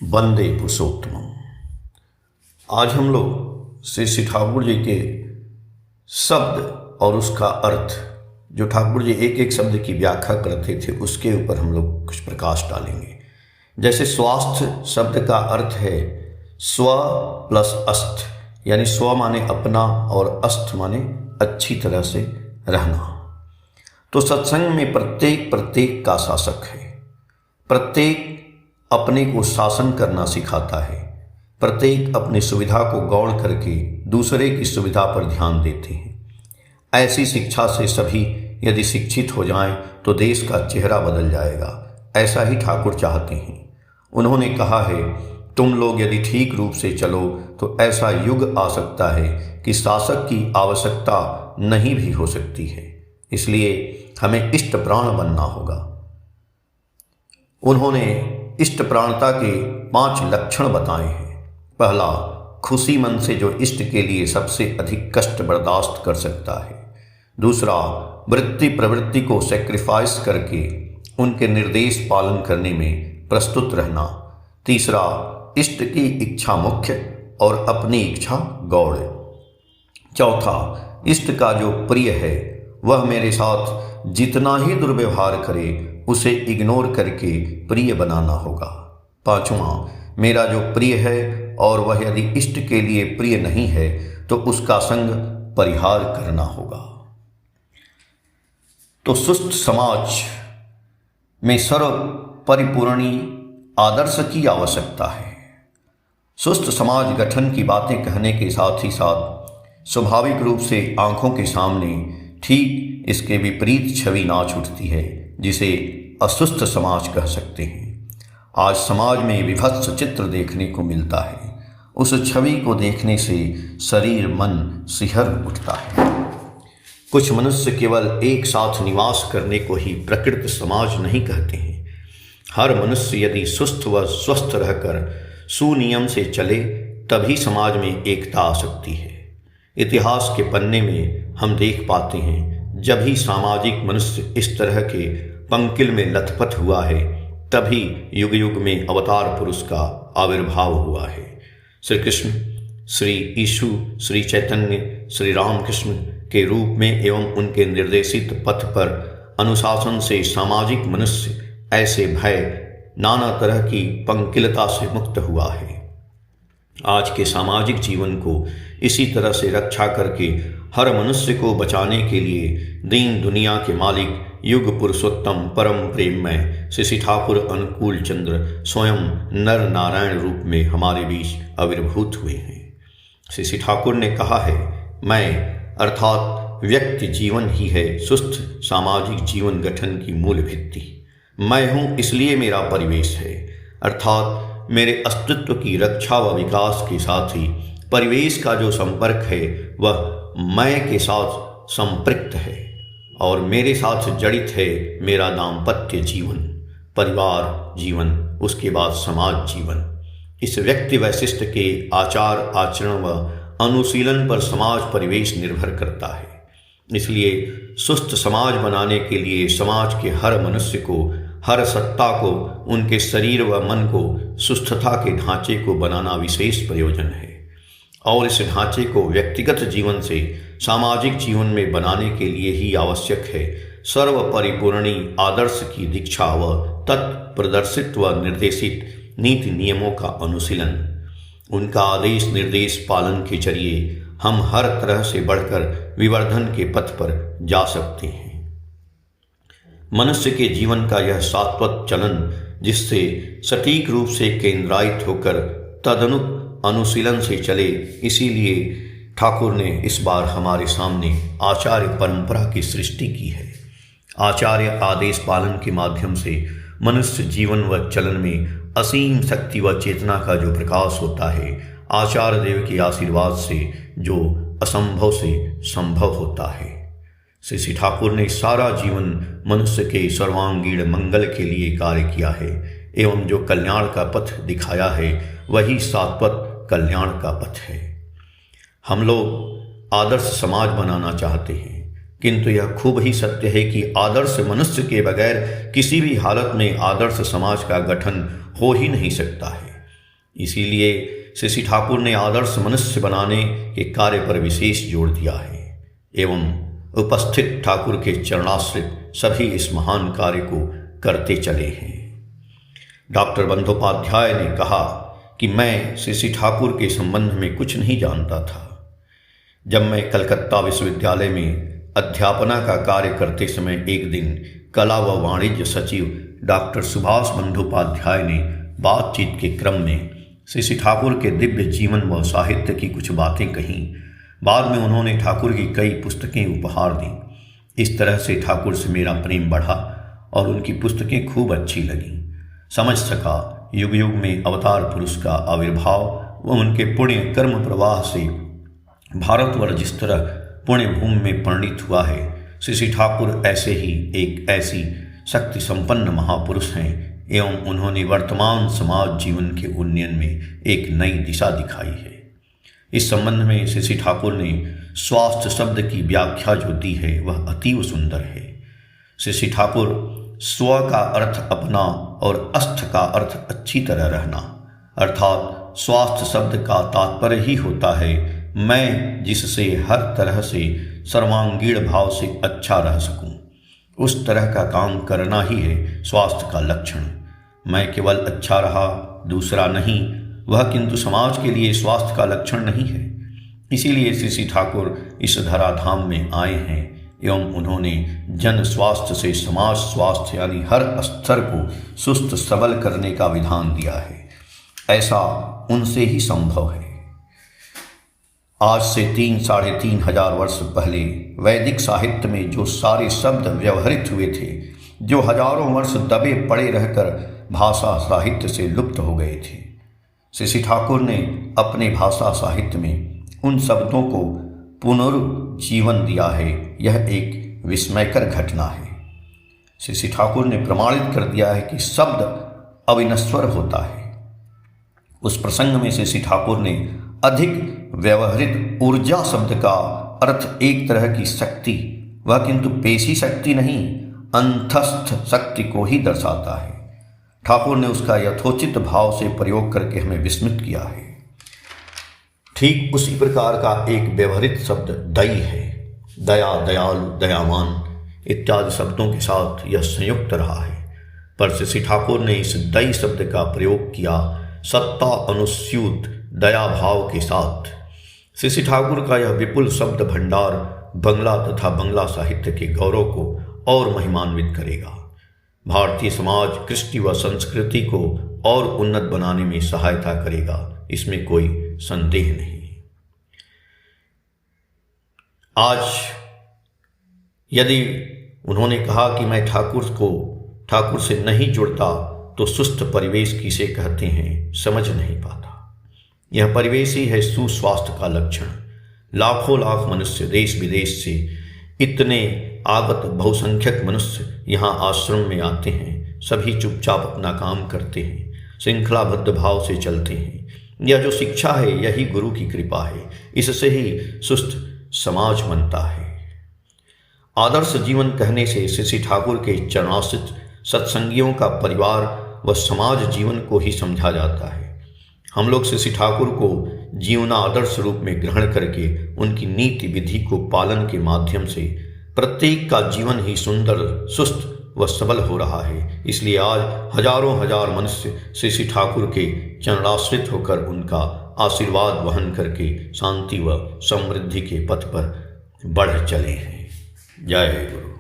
वंदे पुरुषोत्तमम। आज हम लोग श्री ठाकुर जी के शब्द और उसका अर्थ, जो ठाकुर जी एक एक शब्द की व्याख्या करते थे, उसके ऊपर हम लोग कुछ प्रकाश डालेंगे। जैसे स्वास्थ्य शब्द का अर्थ है स्व प्लस अस्थ, यानी स्व माने अपना और अस्थ माने अच्छी तरह से रहना। तो सत्संग में प्रत्येक का शासक है, प्रत्येक अपने को शासन करना सिखाता है, प्रत्येक अपनी सुविधा को गौण करके दूसरे की सुविधा पर ध्यान देते हैं। ऐसी शिक्षा से सभी यदि शिक्षित हो जाएं तो देश का चेहरा बदल जाएगा। ऐसा ही ठाकुर चाहते हैं। उन्होंने कहा है, तुम लोग यदि ठीक रूप से चलो तो ऐसा युग आ सकता है कि शासक की आवश्यकता नहीं भी हो सकती है। इसलिए हमें इष्ट प्राण बनना होगा। उन्होंने इष्ट प्राणता के 5 लक्षण बताए हैं। पहला, खुशी मन से जो इष्ट के लिए सबसे अधिक कष्ट बर्दाश्त कर सकता है। दूसरा, वृत्ति प्रवृत्ति को सैक्रिफाइस करके उनके निर्देश पालन करने में प्रस्तुत रहना। तीसरा, इष्ट की इच्छा मुख्य और अपनी इच्छा गौण। चौथा, इष्ट का जो प्रिय है वह मेरे साथ जितना ही दुर्व्यवहार करे उसे इग्नोर करके प्रिय बनाना होगा। पांचवा, मेरा जो प्रिय है और वह यदि इष्ट के लिए प्रिय नहीं है तो उसका संग परिहार करना होगा। तो सुस्त समाज में सर्व परिपूर्णी आदर्श की आवश्यकता है। सुस्त समाज गठन की बातें कहने के साथ ही साथ स्वाभाविक रूप से आंखों के सामने ठीक इसके विपरीत छवि नाच उठती है, जिसे असुस्थ समाज कह सकते हैं। आज समाज में विभत्स चित्र देखने को मिलता है। उस छवि को देखने से शरीर मन सिहर उठता है। कुछ मनुष्य केवल एक साथ निवास करने को ही प्रकृत समाज नहीं कहते हैं। हर मनुष्य यदि सुस्थ व स्वस्थ रहकर सुनियम से चले तभी समाज में एकता आ सकती है। इतिहास के पन्ने में हम देख पाते हैं, जब ही सामाजिक मनुष्य इस तरह के पंकिल में लथपथ हुआ है तभी युग युग में अवतार पुरुष का आविर्भाव हुआ है। श्री कृष्ण, श्री यीशु, श्री चैतन्य, श्री रामकृष्ण के रूप में एवं उनके निर्देशित पथ पर अनुशासन से सामाजिक मनुष्य ऐसे भय नाना तरह की पंकिलता से मुक्त हुआ है। आज के सामाजिक जीवन को इसी तरह से रक्षा करके हर मनुष्य को बचाने के लिए दीन दुनिया के मालिक युग पुरुषोत्तम परम प्रेममय श्री ठाकुर अनुकूल चंद्र स्वयं नर नारायण रूप में हमारे बीच आविर्भूत हुए हैं। श्री ठाकुर ने कहा है, मैं अर्थात व्यक्ति जीवन ही है सुस्थ सामाजिक जीवन गठन की मूल भित्ति। मैं हूँ इसलिए मेरा परिवेश है, अर्थात मेरे अस्तित्व की रक्षा व विकास के साथ ही परिवेश का जो संपर्क है वह मैं के साथ संपृक्त है और मेरे साथ जड़ित है मेरा दाम्पत्य जीवन, परिवार जीवन, उसके बाद समाज जीवन। इस व्यक्ति वैशिष्ट के आचार आचरण व अनुशीलन पर समाज परिवेश निर्भर करता है। इसलिए सुस्त समाज बनाने के लिए समाज के हर मनुष्य को, हर सत्ता को, उनके शरीर व मन को सुस्थता के ढांचे को बनाना विशेष प्रयोजन है और इस ढांचे को व्यक्तिगत जीवन से सामाजिक जीवन में बनाने के लिए ही आवश्यक है सर्व परिपूर्णी आदर्श की दीक्षा व तत्प्रदर्शित व निर्देशित नीति नियमों का अनुशीलन। उनका आदेश निर्देश पालन के जरिए हम हर तरह से बढ़कर विवर्धन के पथ पर जा सकते हैं। मनुष्य के जीवन का यह शाश्वत चलन जिससे सटीक रूप से केंद्रायित होकर तदनुक अनुशीलन से चले, इसीलिए ठाकुर ने इस बार हमारे सामने आचार्य परंपरा की सृष्टि की है। आचार्य आदेश पालन के माध्यम से मनुष्य जीवन व चलन में असीम शक्ति व चेतना का जो प्रकाश होता है, आचार्य देव के आशीर्वाद से जो असंभव से संभव होता है। श्री ठाकुर ने सारा जीवन मनुष्य के सर्वांगीण मंगल के लिए कार्य किया है एवं जो कल्याण का पथ दिखाया है वही शाश्वत कल्याण का पथ है। हम लोग आदर्श समाज बनाना चाहते हैं किंतु यह खूब ही सत्य है कि आदर्श मनुष्य के बगैर किसी भी हालत में आदर्श समाज का गठन हो ही नहीं सकता है। इसीलिए श्री ठाकुर ने आदर्श मनुष्य बनाने के कार्य पर विशेष जोर दिया है एवं उपस्थित ठाकुर के चरणाश्रित सभी इस महान कार्य को करते चले हैं। डॉक्टर बंदोपाध्याय ने कहा कि मैं श्री ठाकुर के संबंध में कुछ नहीं जानता था। जब मैं कलकत्ता विश्वविद्यालय में अध्यापना का कार्य करते समय एक दिन कला व वाणिज्य सचिव डॉक्टर सुभाष बंदोपाध्याय ने बातचीत के क्रम में श्री ठाकुर के दिव्य जीवन व साहित्य की कुछ बातें कहीं। बाद में उन्होंने ठाकुर की कई पुस्तकें उपहार दी। इस तरह से ठाकुर से मेरा प्रेम बढ़ा और उनकी पुस्तकें खूब अच्छी लगीं। समझ सका युग युग में अवतार पुरुष का आविर्भाव व उनके पुण्य कर्म प्रवाह से भारतवर्ष जिस तरह पुण्य भूमि में परिणित हुआ है, श्री ठाकुर ऐसे ही एक ऐसी शक्ति संपन्न महापुरुष हैं एवं उन्होंने वर्तमान समाज जीवन के उन्नयन में एक नई दिशा दिखाई है। इस संबंध में श्री ठाकुर ने स्वास्थ्य शब्द की व्याख्या जो दी है वह अतीव सुंदर है। श्री ठाकुर स्व का अर्थ अपना और अस्थ का अर्थ अच्छी तरह रहना, अर्थात स्वास्थ्य शब्द का तात्पर्य ही होता है मैं जिससे हर तरह से सर्वांगीण भाव से अच्छा रह सकूं, उस तरह का काम करना ही है स्वास्थ्य का लक्षण। मैं केवल अच्छा रहा दूसरा नहीं, वह किंतु समाज के लिए स्वास्थ्य का लक्षण नहीं है। इसीलिए श्री ठाकुर इस धराधाम में आए हैं एवं उन्होंने जन स्वास्थ्य से समाज स्वास्थ्य यानी हर स्तर को सुस्त सबल करने का विधान दिया है। ऐसा उनसे ही संभव है। आज से 3-3.5 वर्ष पहले वैदिक साहित्य में जो सारे शब्द व्यवहृत हुए थे, जो हजारों वर्ष दबे पड़े रहकर भाषा साहित्य से लुप्त हो गए थे, श्री ठाकुर ने अपने भाषा साहित्य में उन शब्दों को पुनर्जीवन दिया है। यह एक विस्मयकर घटना है। श्री ठाकुर ने प्रमाणित कर दिया है कि शब्द अविनश्वर होता है। उस प्रसंग में श्री ठाकुर ने अधिक व्यवहृत ऊर्जा शब्द का अर्थ एक तरह की शक्ति, वह किंतु पेशी शक्ति नहीं अंतस्थ शक्ति को ही दर्शाता है। ठाकुर ने उसका यथोचित भाव से प्रयोग करके हमें विस्मित किया है। ठीक उसी प्रकार का एक व्यवहृत शब्द दयी है। दया, दयालु, दयावान इत्यादि शब्दों के साथ यह संयुक्त रहा है, पर श्री ठाकुर ने इस दयी शब्द का प्रयोग किया सत्ता अनुस्यूत दया भाव के साथ। श्री ठाकुर का यह विपुल शब्द भंडार बंगला तथा बंगला साहित्य के गौरव को और महिमान्वित करेगा। भारतीय समाज कृष्टि व संस्कृति को और उन्नत बनाने में सहायता करेगा, इसमें कोई संदेह नहीं। आज यदि उन्होंने कहा कि मैं ठाकुर से नहीं जुड़ता तो सुस्त परिवेश किसे कहते हैं समझ नहीं पाता। यह परिवेश ही है सुस्वास्थ्य का लक्षण। लाखों लाख मनुष्य देश विदेश से इतने आगत बहुसंख्यक मनुष्य यहाँ आश्रम में आते हैं। सभी चुपचाप अपना काम करते हैं, श्रृंखलाबद्ध भाव से चलते हैं। यह जो शिक्षा है यही गुरु की कृपा है। इससे ही सुस्त समाज बनता है। आदर्श जीवन कहने से श्री ठाकुर के चरणाश्रित सत्संगियों का परिवार व समाज जीवन को ही समझा जाता है। हम लोग श्री ठाकुर को जीवना आदर्श रूप में ग्रहण करके उनकी नीति विधि को पालन के माध्यम से प्रत्येक का जीवन ही सुंदर, सुस्त व सबल हो रहा है। इसलिए आज हजारों हजार मनुष्य श्री ठाकुर के चरणाश्रित होकर उनका आशीर्वाद वहन करके शांति व समृद्धि के पथ पर बढ़ चले हैं। जय गुरु।